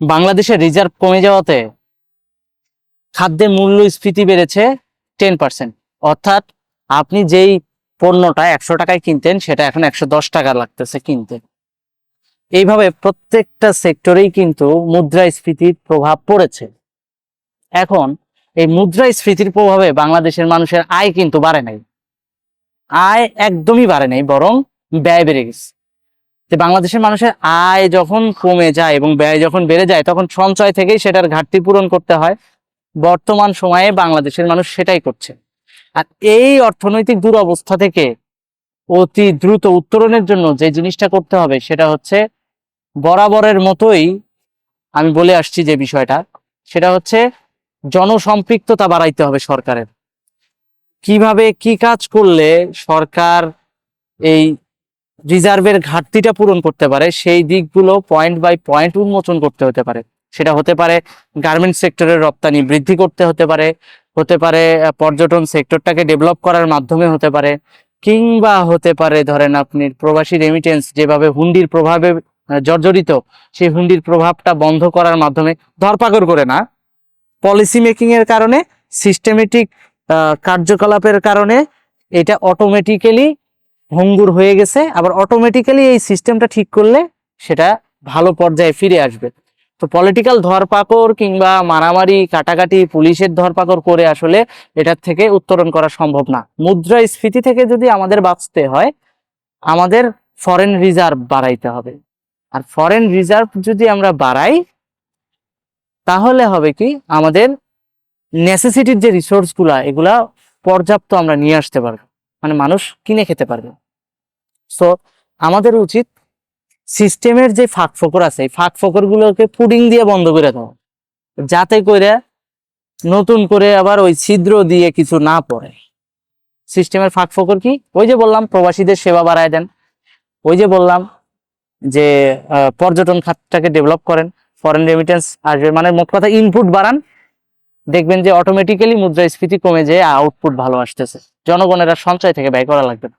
বাংলাদেশের রিজার্ভ কমে যাওয়াতে খাদ্যের মূল্যস্ফীতি বেড়েছে 10%। অর্থাৎ আপনি যেই পণ্যটা 100 টাকায় কিনতেন সেটা এখন 110 টাকা লাগতেছে কিনতে। এইভাবে প্রত্যেকটা সেক্টরেই কিন্তু মুদ্রাস্ফীতির প্রভাব পড়েছে। এখন এই মুদ্রাস্ফীতির প্রভাবে বাংলাদেশের মানুষের আয় কিন্তু বাড়ে নাই, আয় একদমই বাড়ে নাই, বরং ব্যয় বেড়ে গেছে। বাংলাদেশের মানুষের আয় যখন কমে যায় এবং ব্যয় যখন বেড়ে যায় তখন সঞ্চয় থেকেই সেটার ঘাটতি পূরণ করতে হয়। বর্তমান সময়ে বাংলাদেশের মানুষ সেটাই করছে। আর এই অর্থনৈতিক দুরবস্থা থেকে অতি দ্রুত উত্তরণের জন্য যে জিনিসটা করতে হবে সেটা হচ্ছে বরাবরের মতোই আমি বলে আসছি যে বিষয়টা, সেটা হচ্ছে জনসম্পৃক্ততা বাড়াইতে হবে সরকারের। কিভাবে কি কাজ করলে সরকার এই রিজার্ভের ঘাটতিটা পূরণ করতে পারে সেই দিকগুলো পয়েন্ট বাই পয়েন্ট উন্মোচন করতে হতে পারে। সেটা হতে পারে গার্মেন্টস সেক্টরের রপ্তানি বৃদ্ধি করতে হতে পারে, পর্যটন সেক্টরটাকে ডেভেলপ করার মাধ্যমে হতে পারে, কিংবা হতে পারে ধরেন আপনি প্রবাসী রেমিটেন্স যেভাবে হুন্ডির প্রভাবে জর্জরিত, সেই হুন্ডির প্রভাবটা বন্ধ করার মাধ্যমে, ধরপাকড় করে না, পলিসি মেকিং এর কারণে, সিস্টেমেটিক কার্যকলাপের কারণে এটা অটোমেটিক্যালি ভঙ্গুর হয়ে গেছে। আবার অটোমেটিক্যালি এই সিস্টেমটা ঠিক করলে সেটা ভালো পর্যায়ে ফিরে আসবে। তো পলিটিক্যাল ধরপাকড় কিংবা মারামারি কাটাকাটি পুলিশের ধরপাকড় করে আসলে এটার থেকে উত্তরণ করা সম্ভব না। মুদ্রাস্ফীতি থেকে যদি আমাদের বাঁচতে হয় আমাদের ফরেন রিজার্ভ বাড়াইতে হবে। আর ফরেন রিজার্ভ যদি আমরা বাড়াই তাহলে হবে কি, আমাদের নেসেসিটির যে রিসোর্স গুলা এগুলা পর্যাপ্ত আমরা নিয়ে আসতে পারবো, মানে মানুষ কিনে খেতে পারবে। সো আমাদের উচিত সিস্টেমের যে ফাঁক ফোকর আছে এই ফাঁক ফোকর গুলোকে পুডিং দিয়ে বন্ধ করে দেওয়া, যাতে করে নতুন করে আবার ওই ছিদ্র দিয়ে কিছু না পড়ে। সিস্টেমের ফাঁক ফোকর কি? ওই যে বললাম প্রবাসীদের সেবা বাড়ায় দেন, ওই যে বললাম যে পর্যটন খাতটাকে ডেভেলপ করেন, ফরেন রেমিটেন্স আসবে, মানে মোট কথা ইনপুট বাড়ান, দেখবেন যে অটোমেটিক্যালি মুদ্রাস্ফীতি কমে যেয়ে আউটপুট ভালো আসতেছে, জনগণের আর সঞ্চয় থেকে ব্যয় করা লাগবে না।